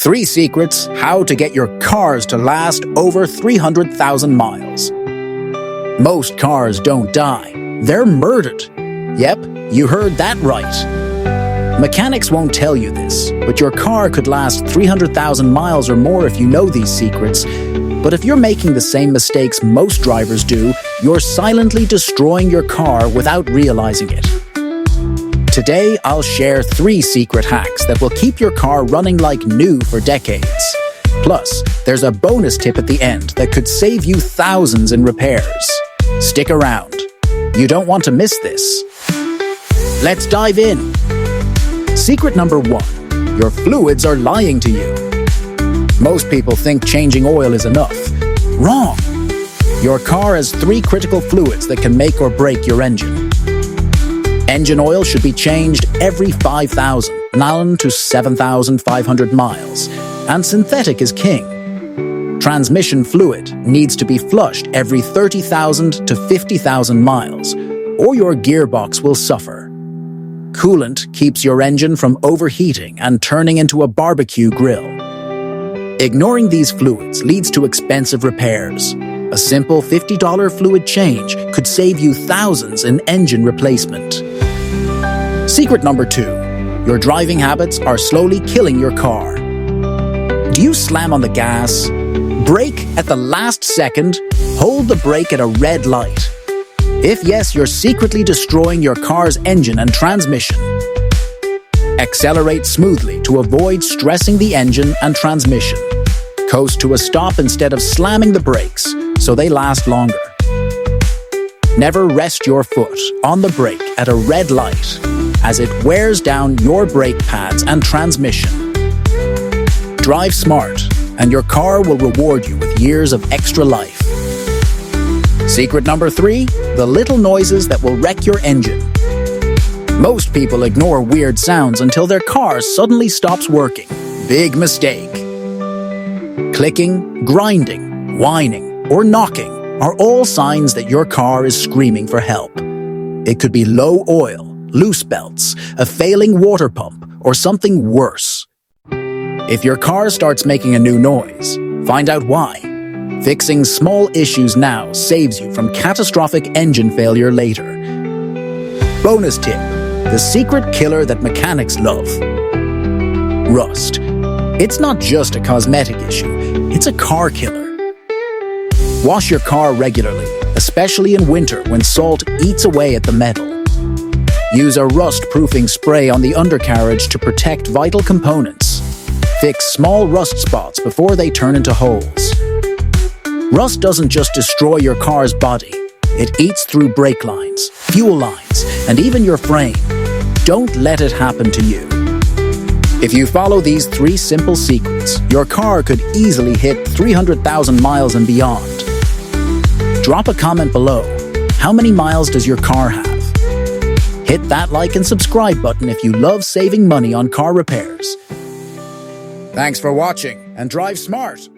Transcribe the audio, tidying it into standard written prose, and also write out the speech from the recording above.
3 secrets how to get your cars to last over 300,000 miles. Most cars don't die. They're murdered. Yep, you heard that right. Mechanics won't tell you this, but your car could last 300,000 miles or more if you know these secrets. But if you're making the same mistakes most drivers do, you're silently destroying your car without realizing it. Today, I'll share 3 secret hacks that will keep your car running like new for decades. Plus, there's a bonus tip at the end that could save you thousands in repairs. Stick around. You don't want to miss this. Let's dive in. Secret number 1. Your fluids are lying to you. Most people think changing oil is enough. Wrong. Your car has 3 critical fluids that can make or break your engine. Engine oil should be changed every 5,000, nylon to 7,500 miles, and synthetic is king. Transmission fluid needs to be flushed every 30,000 to 50,000 miles, or your gearbox will suffer. Coolant keeps your engine from overheating and turning into a barbecue grill. Ignoring these fluids leads to expensive repairs. A simple $50 fluid change could save you thousands in engine replacement. Secret number 2. Your driving habits are slowly killing your car. Do you slam on the gas? Brake at the last second? Hold the brake at a red light? If yes, you're secretly destroying your car's engine and transmission. Accelerate smoothly to avoid stressing the engine and transmission. Coast to a stop instead of slamming the brakes, so they last longer. Never rest your foot on the brake at a red light, as it wears down your brake pads and transmission. Drive smart, and your car will reward you with years of extra life. Secret number 3, the little noises that will wreck your engine. Most people ignore weird sounds until their car suddenly stops working. Big mistake. Clicking, grinding, whining, or knocking are all signs that your car is screaming for help. It could be low oil, loose belts, a failing water pump, or something worse. If your car starts making a new noise, find out why. Fixing small issues now saves you from catastrophic engine failure later. Bonus tip: the secret killer that mechanics love. Rust. It's not just a cosmetic issue, it's a car killer. Wash your car regularly, especially in winter when salt eats away at the metal. Use a rust-proofing spray on the undercarriage to protect vital components. Fix small rust spots before they turn into holes. Rust doesn't just destroy your car's body. It eats through brake lines, fuel lines, and even your frame. Don't let it happen to you. If you follow these 3 simple secrets, your car could easily hit 300,000 miles and beyond. Drop a comment below. How many miles does your car have? Hit that like and subscribe button if you love saving money on car repairs. Thanks for watching, and drive smart!